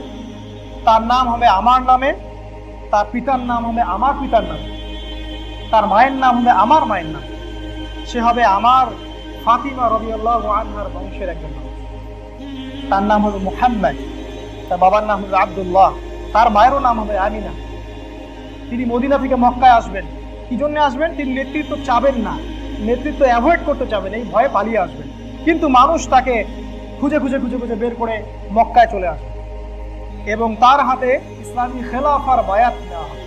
তার নাম হবে আমার নামে, তার পিতার নাম হবে আমার পিতার নামে, তার মায়ের নাম হবে আমার মায়ের নাম। সে হবে আমার ফাতিমা রাদিয়াল্লাহু আনহার বংশের একজন মানুষ। তার নাম হবে মুহাম্মদ, তার বাবার নাম হবে আব্দুল্লাহ, তার মায়েরও নাম হবে আমিনা। তিনি মদিনা থেকে মক্কায় আসবেন। কি জন্য আসবেন? তিনি নেতৃত্ব চাবেন না, নেতৃত্ব অ্যাভয়েড করতে চাবেন, এই ভয়ে পালিয়ে আসবেন। কিন্তু মানুষ তাকে খুঁজে খুঁজে খুঁজে খুঁজে বের করে মক্কায় চলে আসবে এবং তার হাতে ইসলামী খেলাফার বায়াত নেওয়া হবে।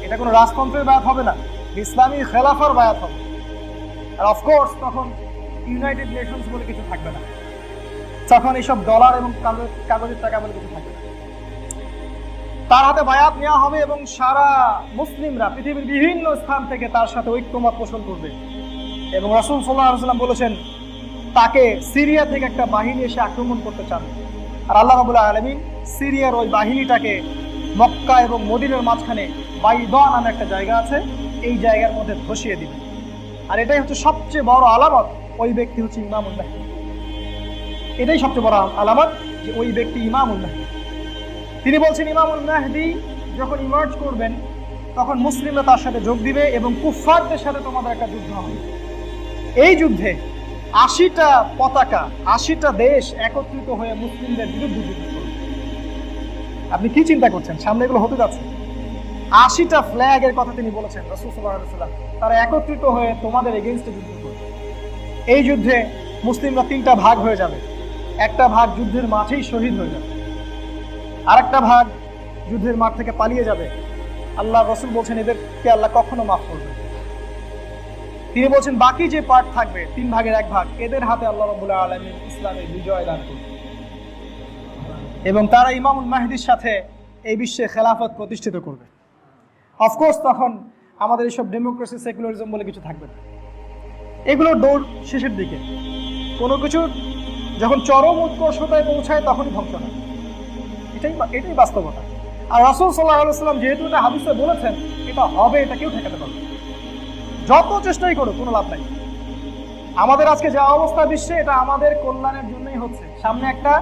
এটা কোনো রাজতন্ত্রের বায়াত হবে না, ইসলামী খেলাফার বায়াত হবে। আর অফকোর্স তখন ইউনাইটেড নেশনস বলে কিছু থাকবে না, তখন এইসব ডলার এবং কাগজের টাকা বলে কিছু থাকবে না। তার হাতে বায়াত নেওয়া হবে এবং সারা মুসলিমরা পৃথিবীর বিভিন্ন স্থান থেকে তার সাথে ঐক্যমত পোষণ করবে। এবং রাসূল সাল্লাল্লাহু আলাইহি ওয়াসাল্লাম বলেছেন তাকে সিরিয়া থেকে একটা বাহিনী এসে আক্রমণ করতে চান, আর আল্লাহ রাব্বুল আলামিন সিরিয়ার ওই বাহিনীটাকে মক্কা এবং মদিনার মাঝখানে বাইদা নামে একটা জায়গা আছে, এই জায়গার মধ্যে ধসিয়ে দিবেন। আর এটাই হচ্ছে সবচেয়ে বড় আলামত, ওই ব্যক্তি হচ্ছে ইমামুল মাহদী। এটাই সবচেয়ে বড় আলামত যে ওই ব্যক্তি ইমামুল মাহদী। তিনি বলছেন ইমামুল মাহদী যখন ইমার্জ করবেন তখন মুসলিমরা তার সাথে যোগ দিবে এবং কুফফারদের সাথে তোমাদের একটা যুদ্ধ হবে। এই যুদ্ধে ৮০টা পতাকা, ৮০টা দেশ একত্রিত হয়ে মুসলিমদের বিরুদ্ধে যুদ্ধ করবে। আপনি কি চিন্তা করছেন, সামনে এগুলো হতে যাচ্ছে? ৮০টা ফ্ল্যাগের কথা তিনি বলেছেন রাসূল সাল্লাল্লাহু আলাইহি ওয়াসাল্লাম, তারা একত্রিত হয়ে তোমাদের এগেইনস্টে যুদ্ধ করবে। এই যুদ্ধে মুসলিমরা ৩টা ভাগ হয়ে যাবে। একটা ভাগ যুদ্ধের মাঠেই শহীদ হয়ে যাবে, আরেকটা ভাগ যুদ্ধের মাঠ থেকে পালিয়ে যাবে। আল্লাহ রাসূল বলছেন এদেরকে আল্লাহ কখনো মাফ করবে না। তিনি বলছেন বাকি যে পার্ট থাকবে ৩ ভাগের ১ ভাগ, এদের হাতে আল্লাহ রাব্বুল আলামিন ইসলামের বিজয় দান করবে এবং তারা ইমামুল মাহদীর সাথে এই বিশ্বে খেলাফত প্রতিষ্ঠিত করবে। অফকোর্স তখন আমাদের এইসব ডেমোক্রেসি, সেকুলারিজম বলে কিছু থাকবে না। এগুলোর দৌড় শেষের দিকে, কোনো কিছু যখন চরম উৎকর্ষতায় পৌঁছায় তখনই ধ্বংস হয়। এটাই বাস্তবতা। আর রাসূল সাল্লাল্লাহু আলাইহি ওয়াসাল্লাম যেহেতু এটা হাদিসে বলেছেন এটা হবে, এটা কেউ ঠেকাতে পারবে না। যত চেষ্টাই করো কোনো লাভ নাই। আমাদের আজকে যা অবস্থা বিশ্বে, এটা আমাদের কল্যাণের জন্যই হচ্ছে। সামনে একটা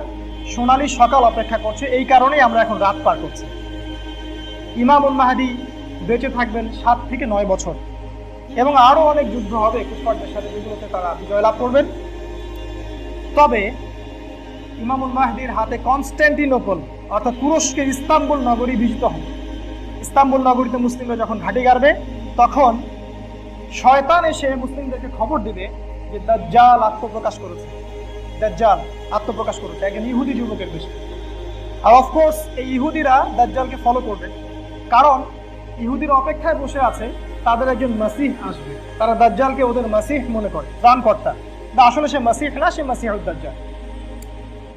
সোনালী সকাল অপেক্ষা করছে, এই কারণেই আমরা এখন রাত পার করছি। ইমামুল মাহদী বেঁচে থাকবেন ৭ থেকে ৯ বছর এবং আরো অনেক যুদ্ধ হবে কুফফারদের সাথে, যেগুলোতে তারা বিজয় লাভ করবেন। তবে ইমামুল মাহদীর হাতে কনস্ট্যান্টিনোপল অর্থাৎ তুরস্কের ইস্তাম্বুল নগরী বিজিত হবে। ইস্তাম্বুল নগরীতে মুসলিমরা যখন ঘাঁটি গাড়বে তখন শয়তান এসে মুসলিমদেরকে খবর দিবে যে দাজ্জাল আত্মপ্রকাশ করেছে, একজন ইহুদি যুবকের বেশে। আর অফকোর্স এই ইহুদিরা দাজ্জালকে ফলো করবে, কারণ ইহুদিরা অপেক্ষায় বসে আছে তাদের একজন মাসিহ আসবে। তারা দাজ্জালকে ওদের মাসিহ মনে করে, ত্রাণকর্তা। আসলে সে মাসিহ না, সে মাসিহুদ দাজ্জাল।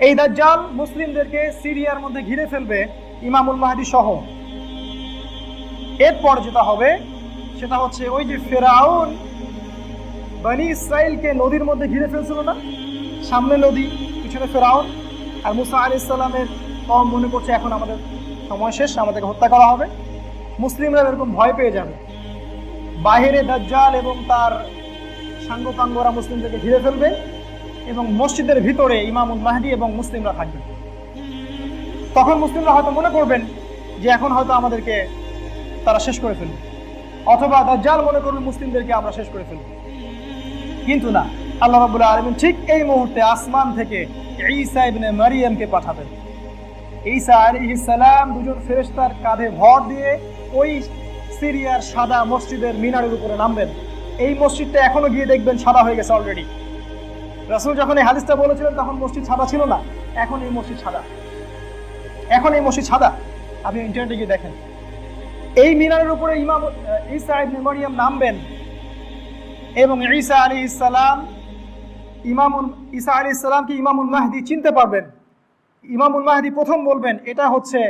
এই দাজ্জাল মুসলিমদেরকে সিরিয়ার মধ্যে ঘিরে ফেলবে ইমামুল মাহদী সহ। এরপর যেটা হবে সেটা হচ্ছে ওই যে ফেরাউন বনি ইসরাইলকে নদীর মধ্যে ঘিরে ফেলছিল না, সামনে নদী পিছনে ফেরাউন, আর মুসা আলাইহিস সালামের কওম মনে করছে এখন আমাদের সময় শেষ, আমাদেরকে হত্যা করা হবে। মুসলিমরা এরকম ভয় পেয়ে যাবে, বাহিরে দাজ্জাল এবং তার সাঙ্গপাঙ্গরা মুসলিমদেরকে ঘিরে ফেলবে এবং মসজিদের ভিতরে ইমামুল মাহদী এবং মুসলিমরা থাকবে। তখন মুসলিমরা হয়তো মনে করবেন যে এখন হয়তো আমাদেরকে তারা শেষ করে ফেলবে, অথবা দাজ্জাল মনে করবে মুসলিমদেরকে আমরা শেষ করে ফেলব। কিন্তু না, আল্লাহ রাব্বুল আলামিন ঠিক এই মুহূর্তে আসমান থেকে ঈসা ইবনে মারইয়ামকে পাঠাবেন। ঈসা আলাইহিস সালাম দুজন ফেরেশতার কাঁধে ভর দিয়ে ওই সিরিয়ার সাদা মসজিদের মিনারের উপরে নামবেন। এই মসজিদটা এখনো গিয়ে দেখবেন সাদা হয়ে গেছে অলরেডি। রাসূল যখন এই হাদিসটা বলেছিলেন তখন মসজিদ সাদা ছিল না, এখন এই মসজিদ সাদা। আপনি ইন্টারনেটে গিয়ে দেখেন, এই মিনারের উপরে ইমাম ঈসা ইবনে মারইয়াম নামবেন এবং ঈসা আলাইহিস সালামকে ইমামুল মাহদী চিনতে পারবেন। ইমামুল মাহদী প্রথম বলবেন এটা হচ্ছে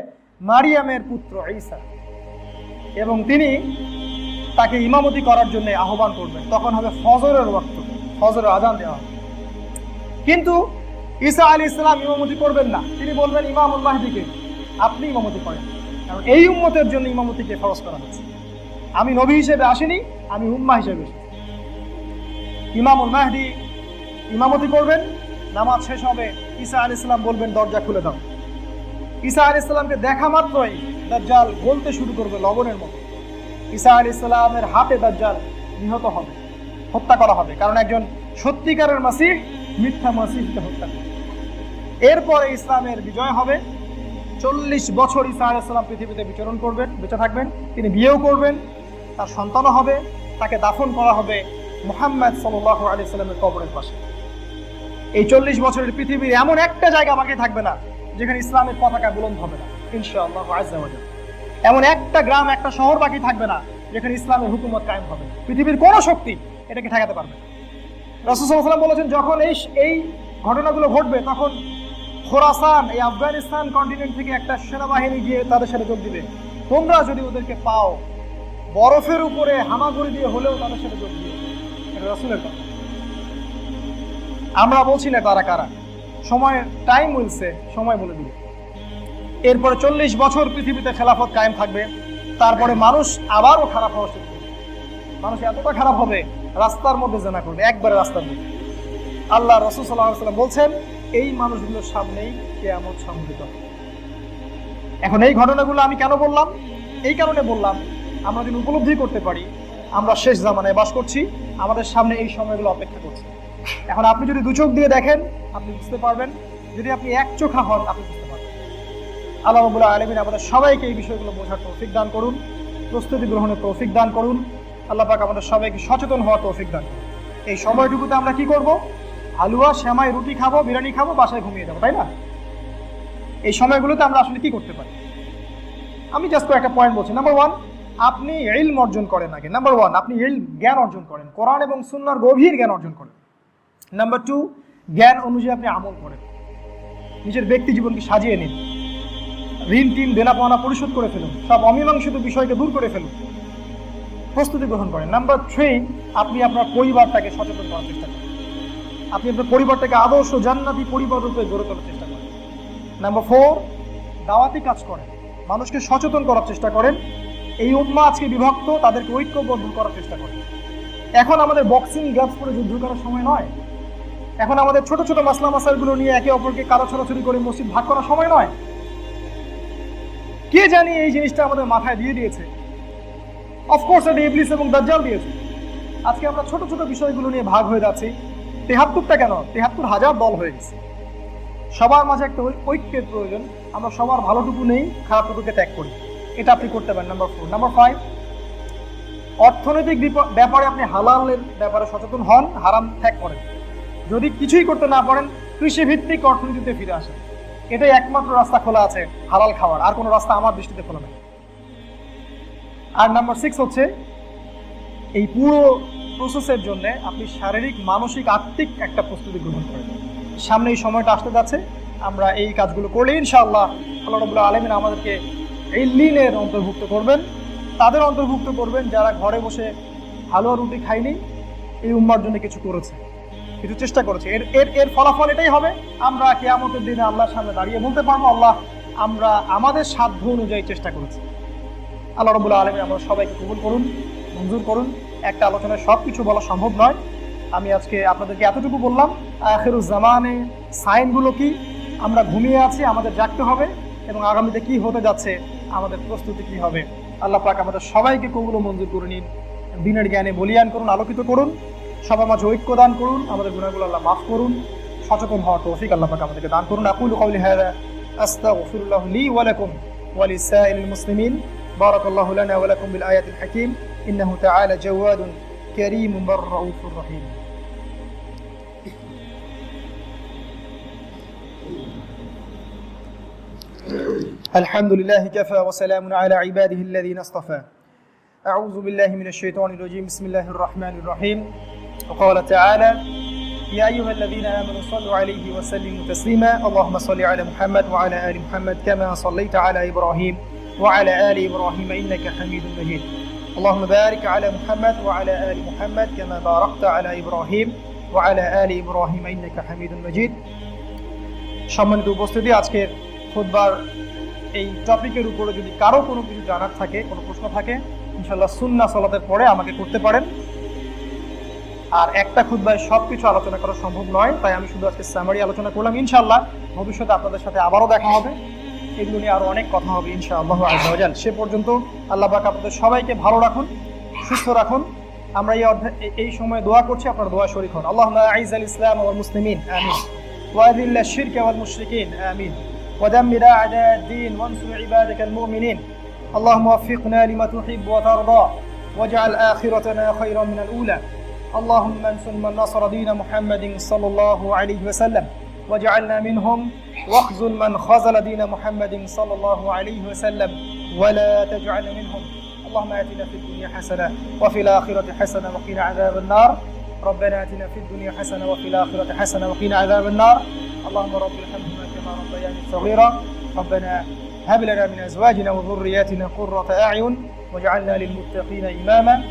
মারিয়ামের পুত্র ঈসা, এবং তিনি তাকে ইমামতি করার জন্য আহ্বান করবেন। তখন হবে ফজরের ওয়াক্ত, ফজরের আযান দেওয়া হবে। কিন্তু ঈসা আলাইহিস সালাম ইমামতি করবেন না, তিনি বলবেন ইমামুল মাহদীকে আপনি ইমামতি করেন, কারণ এই উম্মতের জন্য ইমামতিকে ফরজ করা হয়েছে। আমি নবী হিসেবে আসিনি, আমি উম্মাহ হিসেবে এসেছি। ইমামুল মাহদী ইমামতি করবেন, নামাজ শেষ হবে, ঈসা আলাইহিস সালাম বলবেন দরজা খুলে দাও। ঈসা আলাইহিস সালামকে দেখা মাত্রই দাজ্জাল গলতে শুরু করবে লবণের মতো। ঈসা আলাইহিস সালামের হাতে দাজ্জাল নিহত হবে, হত্যা করা হবে, কারণ একজন সত্যিকারের মাসিহ মিথ্যা মাসিহকে হত্যা করবে। এরপরে ইসলামের বিজয় হবে। 40 বছর ঈসা আলাইহিস সালাম পৃথিবীতে বিচরণ করবেন, বেঁচে থাকবেন। তিনি বিয়েও করবেন, তার সন্তানও হবে। তাকে দাফন করা হবে মুহাম্মদ সাল্লাল্লাহু আলাইহি সাল্লামের কবরের পাশে। এই 40 বছরের পৃথিবীর এমন একটা জায়গা বাকি থাকবে না যেখানে ইসলামের পতাকা বুলন্দ হবে না। ইনশাআল্লাহ আযজা ওয়া জাল। এমন একটা গ্রাম, একটা শহর বাকি থাকবে না যেখানে ইসলামের হুকুমত কায়েম হবে। পৃথিবীর কোনো শক্তি এটাকে ঠেকাতে পারবে না। রাসূল সাল্লাল্লাহু আলাইহি ওয়াসাল্লাম বলেছেন, যখন এই ঘটনাগুলো ঘটবে তখন খোরাসান, এই আফগানিস্তান কন্টিনেন্ট থেকে একটা সেনাবাহিনী গিয়ে তাদের সাথে যোগ দিবে। তোমরা যদি ওদেরকে পাও, বরফের উপরে হামাগুড়ি দিয়ে হলেও তাদের সাথে যোগ দিবে। এটা রাসূলের কথা, আমরা বলছি না তারা কারা। সময়, টাইম উইলসে, সময় বলে দিবে। এরপরে 40 বছর পৃথিবীতে খেলাফত কায়েম থাকবে। তারপরে মানুষ আবারও খারাপ হওয়া শুরু করবে। মানুষ এতটা খারাপ হবে, রাস্তার মধ্যে জেনা করবে, একবারে রাস্তার মধ্যে। আল্লাহ রাসূল সাল্লাল্লাহু আলাইহি ওয়াসাল্লাম বলছেন, এই মানুষগুলোর সামনেই কিয়ামত সংঘটিত হবে। এখন এই ঘটনাগুলো আমি কেন বললাম? এই কারণে বললাম, আমরা যদি উপলব্ধি করতে পারি আমরা শেষ জামানায় বাস করছি, আমাদের সামনে এই সময়গুলো অপেক্ষা করছে। এখন আপনি যদি 2 চোখ দিয়ে দেখেন আপনি বুঝতে পারবেন, যদি আপনি 1 চোখা হন আপনি বুঝতে পারবেন। আল্লাহ রাব্বুল আলামিন আমাদের সবাইকে এই বিষয়গুলো বোঝার তৌফিক দান করুন, প্রস্তুতি গ্রহণের তৌফিক দান করুন। আল্লাহ পাক আমাদের সবাইকে সচেতন হওয়ার তৌফিক দান করুন। এই সময়টুকুতে আমরা কি করব? হালুয়া, সেমাই, রুটি খাবো, বিরিয়ানি খাবো, বাসায় ঘুমিয়ে যাবো, তাই না? এই সময়গুলোতে আমরা আসলে কি করতে পারি? আমি জাস্ট একটা পয়েন্ট বলছি। নাম্বার 1, আপনি ইলম অর্জন করেন আগে। নাম্বার 1, আপনি জ্ঞান অর্জন করেন, কোরআন এবং সুন্নাহর গভীর জ্ঞান অর্জন করেন। নাম্বার 2, জ্ঞান অনুযায়ী আপনি আমল করেন, নিজের ব্যক্তি জীবনকে সাজিয়ে নিন, ঋণ টিন দেনা পাওনা পরিশোধ করে ফেলুন, সব অমীমাংসিত বিষয়কে দূর করে ফেলুন, প্রস্তুতি গ্রহণ করেন। নাম্বার 3, আপনি আপনার পরিবারটাকে সচেতন করার চেষ্টা করেন, আপনি আপনার পরিবারটাকে আদর্শ জান্নাতি পরিবার রূপে গড়ে তোলার চেষ্টা করেন। নাম্বার 4, দাওয়াতি কাজ করেন, মানুষকে সচেতন করার চেষ্টা করেন। এই উম্মাহ আজকে বিভক্ত, তাদেরকে ঐক্যবদ্ধ করার চেষ্টা করেন। এখন আমাদের বক্সিং গ্লাভস পরে যুদ্ধ করার সময় নয়। এখন আমাদের ছোট ছোট মাসলা মাসাইলগুলো নিয়ে একে অপরকে কারো ছড়াছড়ি করে মসজিদ ভাগ করার সময় নয়। কে জানি এই জিনিসটা আমাদের মাথায় দিয়ে দিয়েছে। অফকোর্স এটা ইবলিস এবং দাজ্জাল দিয়েছে। আজকে আমরা ছোট ছোট বিষয়গুলো নিয়ে ভাগ হয়ে যাচ্ছি। 73টা কেন, 73,000 দল হয়ে গেছে। সবার মাঝে একটা ঐক্যের প্রয়োজন। আমরা সবার ভালোটুকু নেই, খারাপটুকুকে ত্যাগ করি। এটা আপনি করতে পারেন। নাম্বার 4। নাম্বার 5, অর্থনৈতিক ব্যাপারে আপনি হালালের ব্যাপারে সচেতন হন, হারাম ত্যাগ করেন। যদি কিছুই করতে না পারেন, কৃষিভিত্তিক অর্থনীতিতে ফিরে আসেন। এটাই একমাত্র রাস্তা খোলা আছে হালাল খাওয়ার, আর কোনো রাস্তা আমার দৃষ্টিতে খোলা নেই। আর নাম্বার 6 হচ্ছে, এই পুরো প্রসেসের জন্য আপনি শারীরিক, মানসিক, আত্মিক একটা প্রস্তুতি গ্রহণ করেন। সামনে এই সময়টা আসতে যাচ্ছে, আমরা এই কাজগুলো করলে ইনশাআল্লাহ আল্লাহ রাব্বুল আলামিন আমাদেরকে ইল্লিনের অন্তর্ভুক্ত করবেন, তাদের অন্তর্ভুক্ত করবেন যারা ঘরে বসে হালুয়া রুটি খায়নি, এই উম্মার জন্য কিছু করেছে, কিছু চেষ্টা করেছে। এর ফলাফল এটাই হবে, আমরা কিয়ামতের দিনে আল্লাহর সামনে দাঁড়িয়ে বলতে পারবো, আল্লাহ আমরা আমাদের সাধ্য অনুযায়ী চেষ্টা করেছি। আল্লাহ রাব্বুল আলামিন আমরা সবাইকে কবুল করুন, মঞ্জুর করুন। একটা আলোচনায় সব কিছু বলা সম্ভব নয়। আমি আজকে আপনাদেরকে এতটুকু বললাম। আখিরুজ জামানে সাইনগুলো কি? আমরা ঘুমিয়ে আছি, আমাদের জাগতে হবে, এবং আগামীতে কি হতে যাচ্ছে আমাদের প্রস্তুতি কি হবে। আল্লাহ পাক আমাদের সবাইকে কবুল ও মঞ্জুর করে নিন, দিনের জ্ঞানে বলিয়ান করুন, আলোকিত করুন, সবার মাঝে ঐক্য দান করুন, আমাদের গুনাহগুলো আল্লাহ মাফ করুন, সচেতন হওয়ার তৌফিক আল্লাহ পাক আমাদেরকে দান করুন। আকুলু কওলি হাযা আস্তাগফিরুল্লাহ লি ওয়া লাকুম ওয়া লিসাইরিল মুসলিমিন। বারাকাল্লাহু লানা ওয়া লাকুম বিল আয়াতিল হাকীম। ইন্নাহু তাআলা জাওয়াদুন কারীমুন রাউফুর রহিম। الحمد لله كفى وسلام على عباده الذين اصطفى. أعوذ بالله من الشيطان الرجيم. بسم الله الرحمن الرحيم. وقال تعالى: يا أيها الذين آمنوا صلوا عليه وسلموا تسليما. اللهم صل على محمد وعلى آل محمد كما صليت على إبراهيم وعلى آل إبراهيم إنك حميد مجيد. اللهم بارك على محمد وعلى آل محمد كما باركت على إبراهيم وعلى آل إبراهيم إنك حميد مجيد. সম্মানিত উপস্থিতি, আজকের খুতবার এই টপিকের উপরে যদি কারো কোনো কিছু জানার থাকে, কোনো প্রশ্ন থাকে, ইনশাআল্লাহ সুন্নাহ সালাতের পরে আমাকে করতে পারেন। আর একটা খুতবায় সব কিছু আলোচনা করা সম্ভব নয়, তাই আমি শুধু আজকে সামারি আলোচনা করলাম। ইনশাআল্লাহ ভবিষ্যতে আপনাদের সাথে আবারও দেখা হবে, এগুলো নিয়ে আরো অনেক কথা হবে ইনশাআল্লাহ আযজা ওয়া জাল। সে পর্যন্ত আল্লাহ পাক আপনাদের সবাইকে ভালো রাখুন, সুস্থ রাখুন। আমরা এই সময় দোয়া করছি, আপনারা দোয়া শরীক হন। আল্লাহুম্মা আইযাল ইসলাম ওয়াল মুসলিমিন আমিন, ওয়া আযিল্লাশ শিরকা ওয়াল মুশরিকিন আমিন, ودمر أعداء الدين وانصر عبادك المؤمنين. اللهم وفقنا لما تحب وترضى واجعل آخرتنا خيرا من الأولى. اللهم انصر من نصر دين محمد صلى الله عليه وسلم واجعلنا منهم، واخذل من خذل دين محمد صلى الله عليه وسلم ولا تجعل منهم. اللهم آتنا في الدنيا حسنة وفي الآخرة حسنة وقنا عذاب النار. ربنا آتنا في الدنيا حسنة وفي الآخرة حسنة وقنا عذاب النار. اللهم رب ارحمهما كما ربياني صغيرا. ربنا هب لنا من أزواجنا وذرياتنا قرة أعين واجعلنا للمتقين إماما.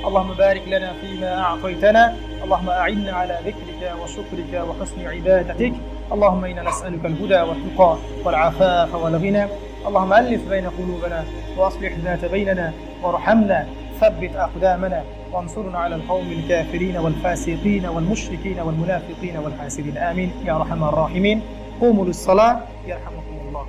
اللهم بارك لنا فيما أعطيتنا. اللهم أعنا على ذكرك وشكرك وحسن عبادتك. اللهم إنا نسألك الهدى والتقى والعفاف والغنى. اللهم ألف بين قلوبنا وأصلح ذات بيننا وارحمنا، ثبت أقدامنا وانصرنا على القوم الكافرين والفاسقين والمشركين والمنافقين والحاسدين. آمين يا أرحم الراحمين. قوموا للصلاة يرحمكم الله.